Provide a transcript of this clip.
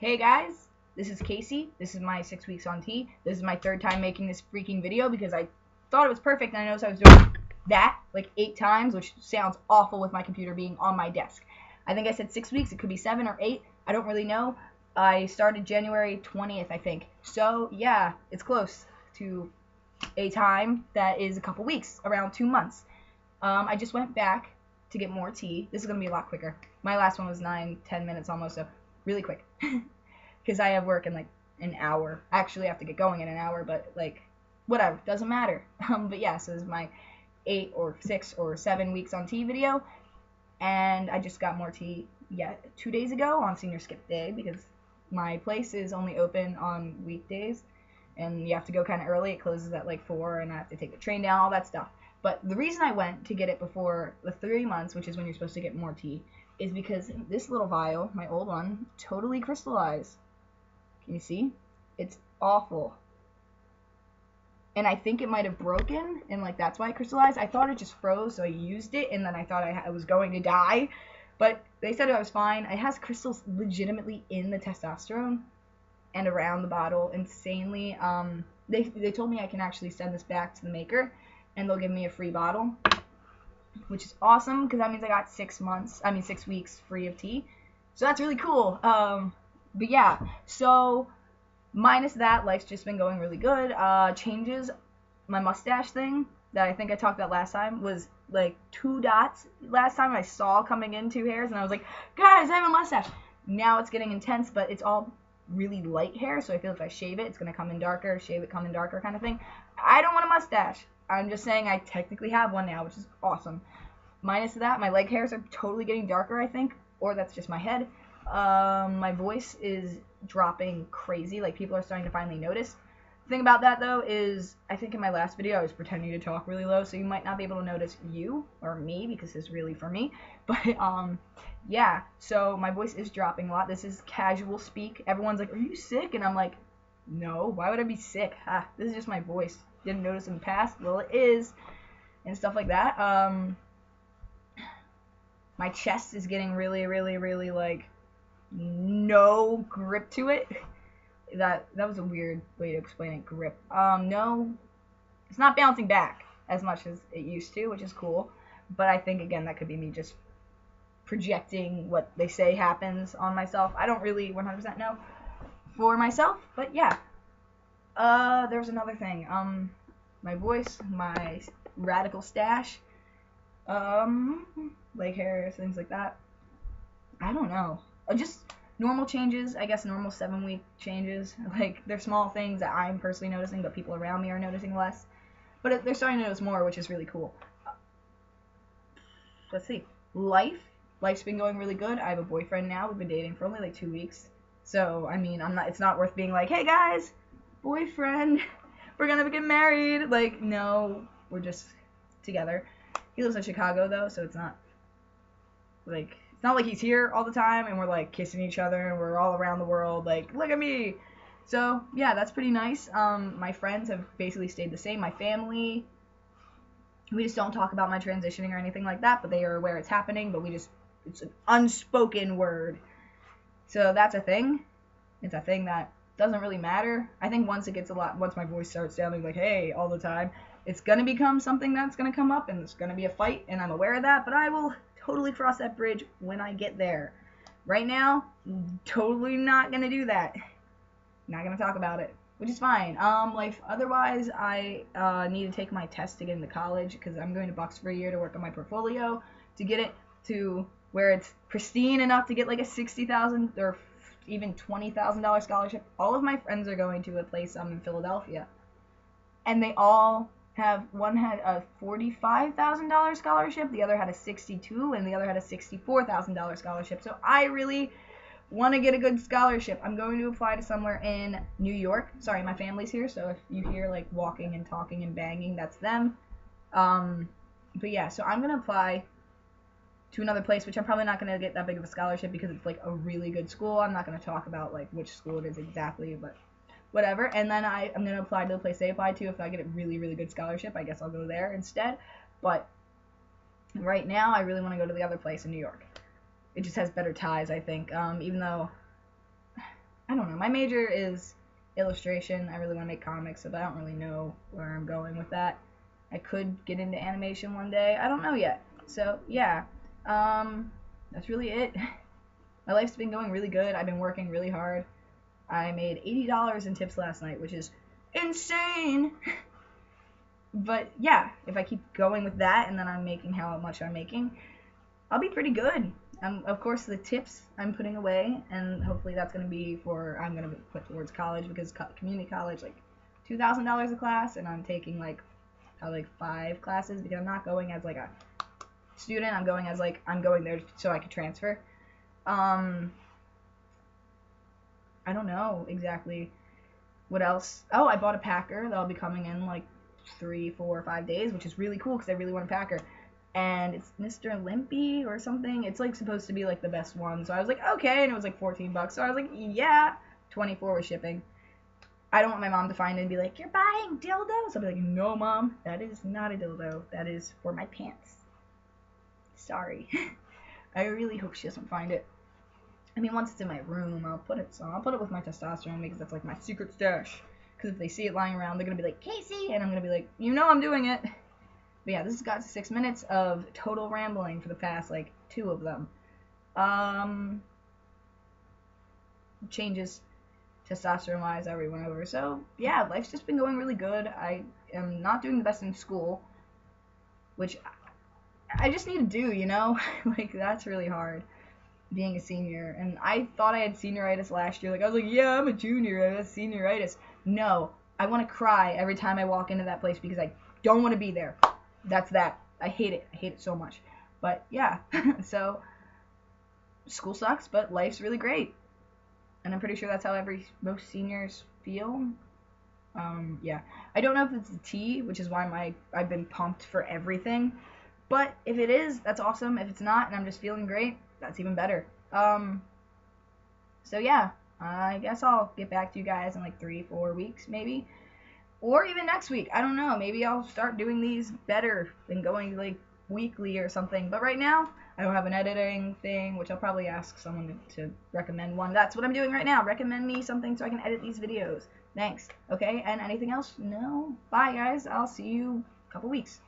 Hey guys, this is Casey. This is my 6 weeks on tea. This is my third time making this freaking video because I thought it was perfect and I noticed I was doing that like 8 times, which sounds awful with my computer being on my desk. I think I said 6 weeks. It could be 7 or 8. I don't really know. I started January 20th, I think. So yeah, it's close to a time that is a couple weeks, around 2 months. I just went back to get more tea. This is going to be a lot quicker. My last one was 9-10 minutes almost, so really quick. Because I have work in like an hour. I actually have to get going in an hour, but like, whatever, doesn't matter. But yeah, so this is my 8 or 6 or 7 weeks on tea video, and I just got more tea 2 days ago on senior skip day because my place is only open on weekdays, and you have to go kind of early. It closes at like 4, and I have to take the train down, all that stuff. But the reason I went to get it before the 3 months, which is when you're supposed to get more tea, is because this little vial, my old one, totally crystallized. Can you see? It's awful. And I think it might have broken, and like that's why it crystallized. I thought it just froze, so I used it, and then I thought I was going to die. But they said I was fine. It has crystals legitimately in the testosterone and around the bottle, insanely. They told me I can actually send this back to the maker, and they'll give me a free bottle, which is awesome because that means I got 6 weeks free of tea. So that's really cool. But yeah, so minus that, life's just been going really good. Changes, my mustache thing that I think I talked about last time was like 2 dots. Last time I saw coming in 2 hairs, and I was like, guys, I have a mustache. Now it's getting intense, but it's all really light hair, so I feel if I shave it, it's going to come in darker, shave it, come in darker kind of thing. I don't want a mustache. I'm just saying I technically have one now, which is awesome. Minus that, my leg hairs are totally getting darker, I think, or that's just my head. My voice is dropping crazy, like people are starting to finally notice. The thing about that though is, I think in my last video I was pretending to talk really low, so you might not be able to notice you or me because it's really for me. But yeah, so my voice is dropping a lot. This is casual speak. Everyone's like, "Are you sick?" And I'm like, "No, why would I be sick? This is just my voice. Didn't notice in the past. Well, it is," and stuff like that. My chest is getting really, really, really like no grip to it. That was a weird way to explain it. Grip. No, it's not bouncing back as much as it used to, which is cool. But I think again that could be me just projecting what they say happens on myself. I don't really 100% know for myself, but yeah. There's another thing. My voice, my radical stash, leg hairs, things like that. I don't know. Just normal changes, I guess normal 7-week changes. Like, they're small things that I'm personally noticing, but people around me are noticing less. But they're starting to notice more, which is really cool. Let's see. Life's been going really good. I have a boyfriend now. We've been dating for only like 2 weeks. So, I mean, it's not worth being like, hey guys, boyfriend, we're gonna get married. Like, no, we're just together. He lives in Chicago though, so it's not like he's here all the time and we're like kissing each other and we're all around the world like, look at me. So yeah, that's pretty nice. My friends have basically stayed the same. My family, we just don't talk about my transitioning or anything like that, but they are aware it's happening, but it's an unspoken word. So that's a thing. It's a thing that doesn't really matter. I think once my voice starts sounding like, hey, all the time, it's going to become something that's going to come up and it's going to be a fight, and I'm aware of that, but I will totally cross that bridge when I get there. Right now, totally not going to do that. Not going to talk about it, which is fine. Otherwise, I need to take my test to get into college because I'm going to Bucks for a year to work on my portfolio to get it to where it's pristine enough to get like a $60,000 or even $20,000 scholarship. All of my friends are going to a place in Philadelphia, and they all one had a $45,000 scholarship, the other had a $62,000, and the other had a $64,000 scholarship. So I really want to get a good scholarship. I'm going to apply to somewhere in New York. Sorry, my family's here, so if you hear like walking and talking and banging, that's them. But yeah, so I'm gonna apply to another place, which I'm probably not going to get that big of a scholarship because it's like a really good school. I'm not going to talk about like which school it is exactly, but whatever. And then I'm going to apply to the place they applied to. If I get a really, really good scholarship, I guess I'll go there instead. But right now, I really want to go to the other place in New York. It just has better ties, I think. Even though I don't know. My major is illustration. I really want to make comics, but I don't really know where I'm going with that. I could get into animation one day. I don't know yet. So yeah, that's really it. My life's been going really good. I've been working really hard. I made $80 in tips last night, which is insane. But yeah, if I keep going with that and then I'm making how much I'm making, I'll be pretty good. Of course, the tips I'm putting away, and hopefully that's going to be I'm going to put towards college, because community college, like $2,000 a class, and I'm taking probably 5 classes, because I'm not going as like a student. I'm going as I'm going there so I can transfer. I don't know exactly what else. Oh, I bought a packer that'll be coming in like 3, 4, 5 days, which is really cool because I really want a packer. And it's Mr. Limpy or something. It's like supposed to be like the best one. So I was like, okay, and it was like $14. So I was like, yeah, 24 with shipping. I don't want my mom to find it and be like, you're buying dildos. I'll be like, no, Mom, that is not a dildo. That is for my pants. Sorry. I really hope she doesn't find it. I mean, once it's in my room, I'll put it with my testosterone, because that's like my secret stash. Because if they see it lying around, they're gonna be like, Casey, and I'm gonna be like, you know, I'm doing it. But yeah, this has got 6 minutes of total rambling for the past, 2 of them. Changes testosterone-wise, I already went over. So, yeah, life's just been going really good. I am not doing the best in school, which I just need to do, you know? That's really hard, being a senior. And I thought I had senioritis last year. I was like, yeah, I'm a junior, I have senioritis. No, I want to cry every time I walk into that place because I don't want to be there. That's that. I hate it. I hate it so much. But yeah, so school sucks, but life's really great. And I'm pretty sure that's how most seniors feel. Yeah. I don't know if it's the tea, which is why I've been pumped for everything. But if it is, that's awesome. If it's not, and I'm just feeling great, that's even better. So yeah, I guess I'll get back to you guys in 3, 4 weeks, maybe. Or even next week. I don't know. Maybe I'll start doing these better than going weekly or something. But right now, I don't have an editing thing, which I'll probably ask someone to recommend one. That's what I'm doing right now. Recommend me something so I can edit these videos. Thanks. Okay, and anything else? No? Bye, guys. I'll see you in a couple weeks.